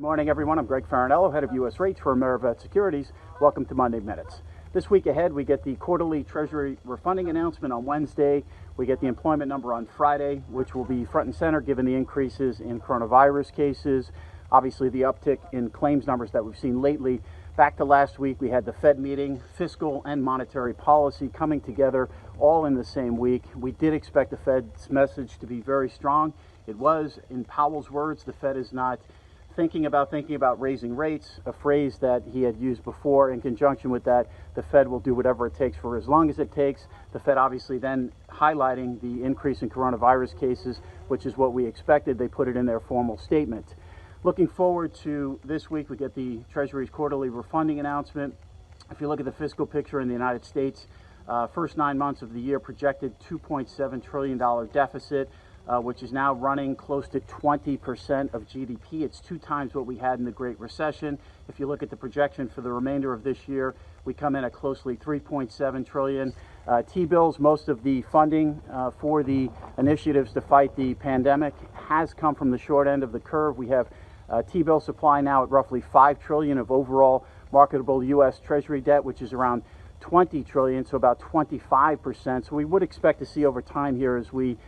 Morning, everyone. I'm Greg Faranello, head of U.S. rates for AmeriVet Securities. Welcome to Monday Minutes. This week ahead, we get the quarterly Treasury refunding announcement on Wednesday. We get the employment number on Friday, which will be front and center given the increases in coronavirus cases. Obviously, the uptick in claims numbers that we've seen lately. Back to last week, we had the Fed meeting, fiscal and monetary policy coming together all in the same week. We did expect the Fed's message to be very strong. It was, in Powell's words, the Fed is not thinking about raising rates, a phrase that he had used before. In conjunction with that, the Fed will do whatever it takes for as long as it takes. The Fed obviously then highlighting the increase in coronavirus cases, which is what we expected. They put it in their formal statement. Looking forward to this week, we get the Treasury's quarterly refunding announcement. If you look at the fiscal picture in the United States, first 9 months of the year projected $2.7 trillion deficit, which is now running close to 20% of GDP. It's 2 times what we had in the Great Recession. If you look at the projection for the remainder of this year, we come in at closely $3.7 trillion. T-bills, most of the funding for the initiatives to fight the pandemic has come from the short end of the curve. We have T-bill supply now at roughly $5 trillion of overall marketable U.S. Treasury debt, which is around $20 trillion, so about 25%. So we would expect to see over time here, as we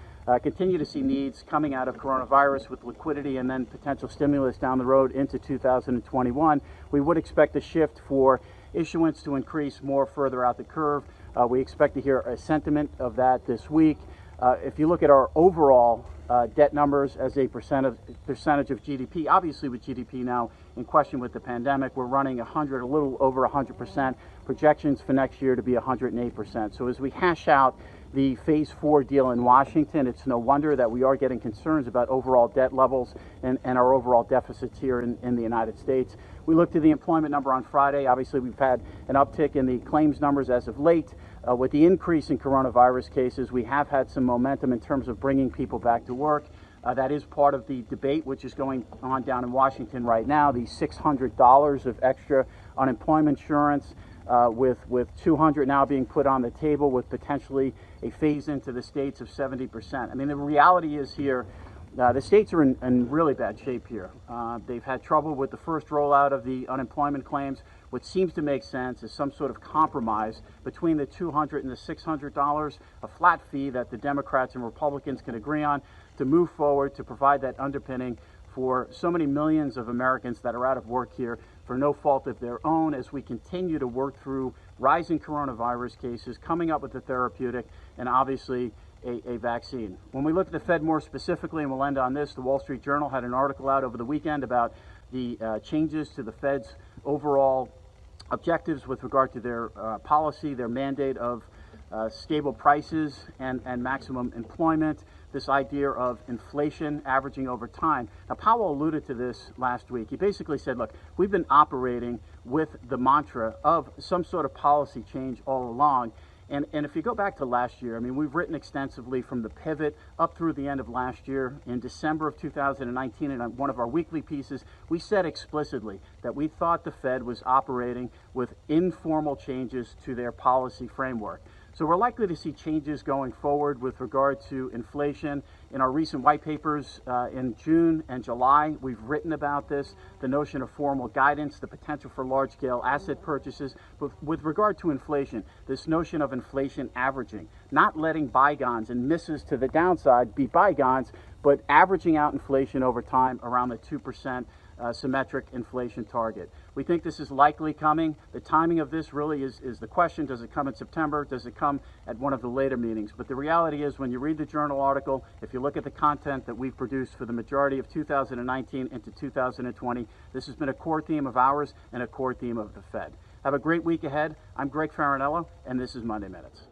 continue to see needs coming out of coronavirus with liquidity and then potential stimulus down the road into 2021, we would expect a shift for issuance to increase more further out the curve. We expect to hear a sentiment of that this week. If you look at our overall debt numbers as a percentage of GDP, obviously with GDP now in question with the pandemic, we're running a little over 100%. Projections for next year to be 108%. So as we hash out the Phase 4 deal in Washington, it's no wonder that we are getting concerns about overall debt levels and our overall deficits here in the United States. We look to the employment number on Friday. Obviously, we've had an uptick in the claims numbers as of late. With the increase in coronavirus cases, we have had some momentum in terms of bringing people back to work. That is part of the debate which is going on down in Washington right now, the $600 of extra unemployment insurance, with $200 now being put on the table, with potentially a phase into the states of 70%. I mean, the reality is here, the states are in really bad shape here. They've had trouble with the first rollout of the unemployment claims. What seems to make sense is some sort of compromise between the $200 and the $600, a flat fee that the Democrats and Republicans can agree on to move forward to provide that underpinning for so many millions of Americans that are out of work here for no fault of their own, as we continue to work through rising coronavirus cases, coming up with a therapeutic, and obviously a vaccine. When we look at the Fed more specifically, and we'll end on this, the Wall Street Journal had an article out over the weekend about the changes to the Fed's overall objectives with regard to their policy, their mandate of stable prices and maximum employment, this idea of inflation averaging over time. Now, Powell alluded to this last week. He basically said, look, we've been operating with the mantra of some sort of policy change all along. And if you go back to last year, I mean, we've written extensively from the pivot up through the end of last year. In December of 2019, in one of our weekly pieces, we said explicitly that we thought the Fed was operating with informal changes to their policy framework. So we're likely to see changes going forward with regard to inflation. In our recent white papers in June and July, we've written about this, the notion of formal guidance, the potential for large-scale asset purchases. But with regard to inflation, this notion of inflation averaging, not letting bygones and misses to the downside be bygones, but averaging out inflation over time around the 2% symmetric inflation target. We think this is likely coming. The timing of this really is the question. Does it come in September? Does it come at one of the later meetings? But the reality is, when you read the journal article, if you look at the content that we've produced for the majority of 2019 into 2020, this has been a core theme of ours and a core theme of the Fed. Have a great week ahead. I'm Greg Faranello, and this is Monday Minutes.